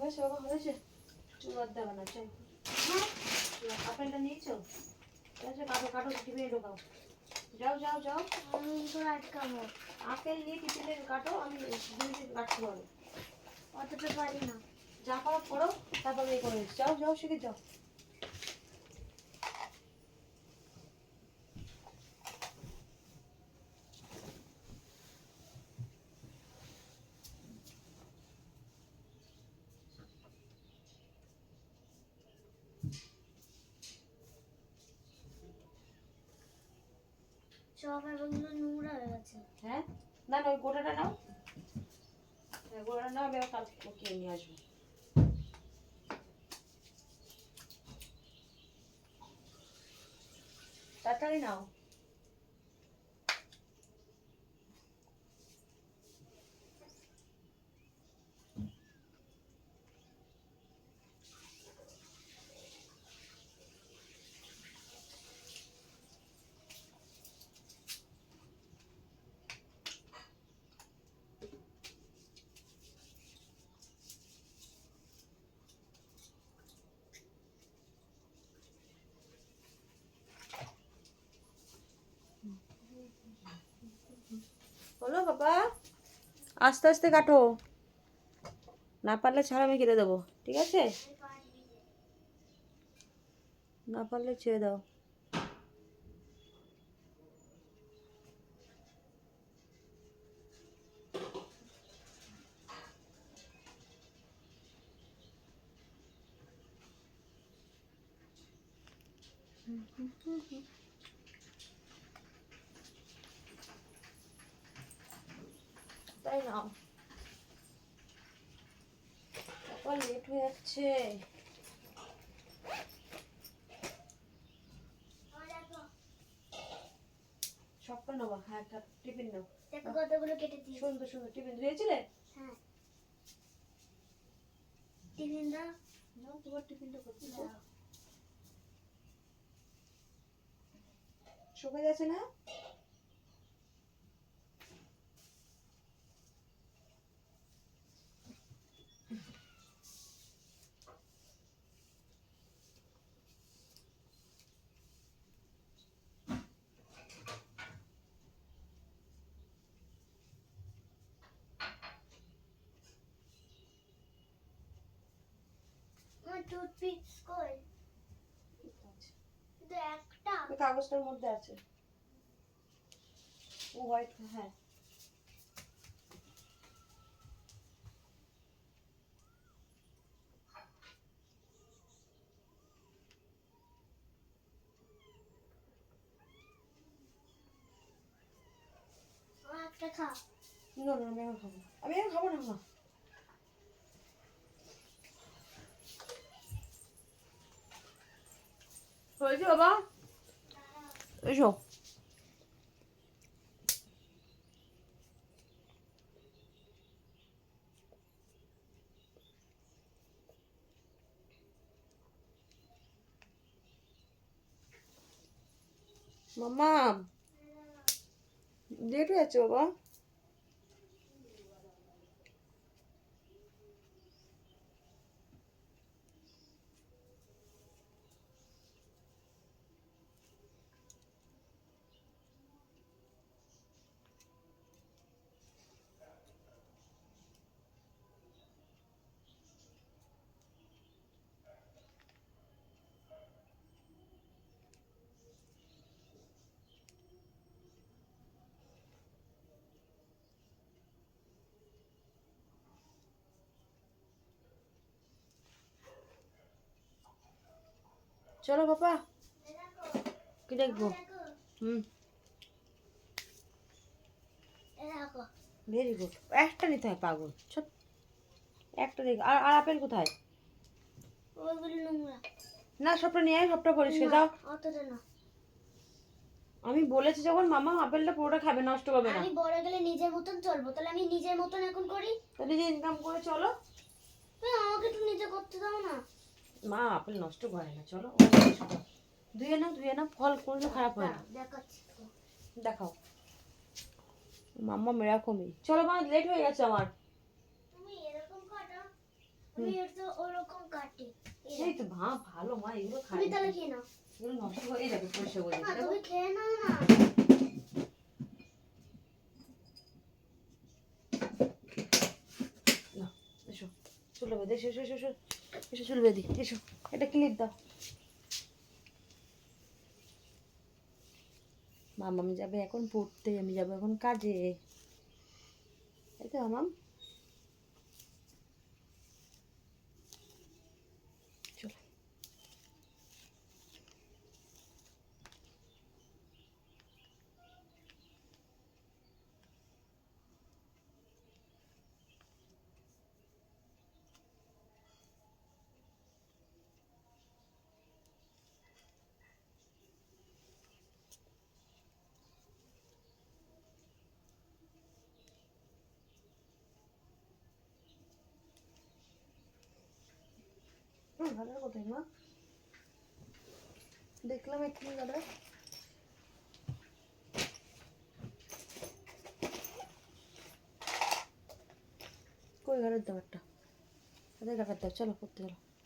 হয়েছে বাবা, হয়েছে। চুল আর দেবে না, চল। আপেলটা নিয়েছো? কাটো কাটো, টিফিনে ঢোকাও। যাও যাও যাও। আমি তো আটকাবো। আপেল নিয়ে টিফিনে কাটো, আমি কাটতে পারবো। অতটা পারি না। যা পারো করো, তারপরে এ করে যাও যাও, শিখে যাও। সব এগুলো নোংরা হয়ে গেছে। হ্যাঁ, না না, ওই গোটাটা নাও। হ্যাঁ, গোটাটা নাও, আমি আবার কালকে কিনে নিয়ে আসবো। তাড়াতাড়ি নাও। বলো বাবা, আস্তে আস্তে কাটো, না পারলে ছাড়, আমি কেটে দেবো, ঠিক আছে? না পারলে ছেড়ে দাও। তাই নাও, আবার লেট হয়ে যাচ্ছে। সবটা নেবো, হ্যাঁ, একটা টিফিন নাও। দেখো কতগুলো কেটে দিই। সুন্দর সুন্দর টিফিন দিয়েছিলে? হ্যাঁ, টিফিন দাও। নাও, তোমার টিফিনটা করতে দাও। শুকে যাচ্ছে না? আমার টুথপিক কই? শুধু একটা। ওই কাগজটার মধ্যে আছে, ও হোয়াইট, হ্যাঁ। আমার একটা খা। না না, আমি এখন খাবো না, আমি এখন খাবো না, মা। হয়েছে বাবা, এসো। মাম্মা, লেট হয়ে যাচ্ছে বাবা। চলো বাবা, কি দেখবো? হুম, ভেরি গুড। একটা নিতে হয়, পাগল। ছোট একটা দেখ। আর আর আপেল কোথায়? ওইগুলো নোংরা। না, সবটা নিয়ে আয়, সবটা পরিষ্কার দাও। অতটা না। আমি বলেছি যখন, মামা আপেলটা পুরোটা খাবে, নষ্ট করবে না। আমি বড় গেলে নিজের মতন চলবো, তাহলে আমি নিজের মতন এখন করি। তাহলে যে ইনকাম করে চলো। আমাকে একটু নিজে করতে দাও না। মা আপেল নষ্ট করে না, চলো। ধুয়ে নাও, ধুয়ে নাও, ফল কোনো খারাপ হয় না। দেখাচ্ছি তো। দেখাও। মাম্মা এরকমই। চলো মা, লেট হয়ে গেছে আমার। তুমি এরকম কাটো। আমি এটা ওরকম কাটি। এই তো ভালো মা, এগুলো খাই তুমি তাহলে খেয়ে নাও। এগুলো নষ্ট হয়ে যাবে, পয়সা হয়ে মা যাবে। তুমি খেয়ে নাও না। না, এসো চুলে বেঁধে, এসো এসো এসো এসো, এসো চুল বেঁধে এসো, এটা ক্লিপ দাও। মাম আমি যাবে এখন পড়তে, আমি যাবো এখন কাজে, তাই তো মাম? চলো। গাডার কোথায় মা? দেখলাম এক্ষুনি গাডার। কই গাডার দাও একটা, গাডার দাও, চলো পড়তে চলো।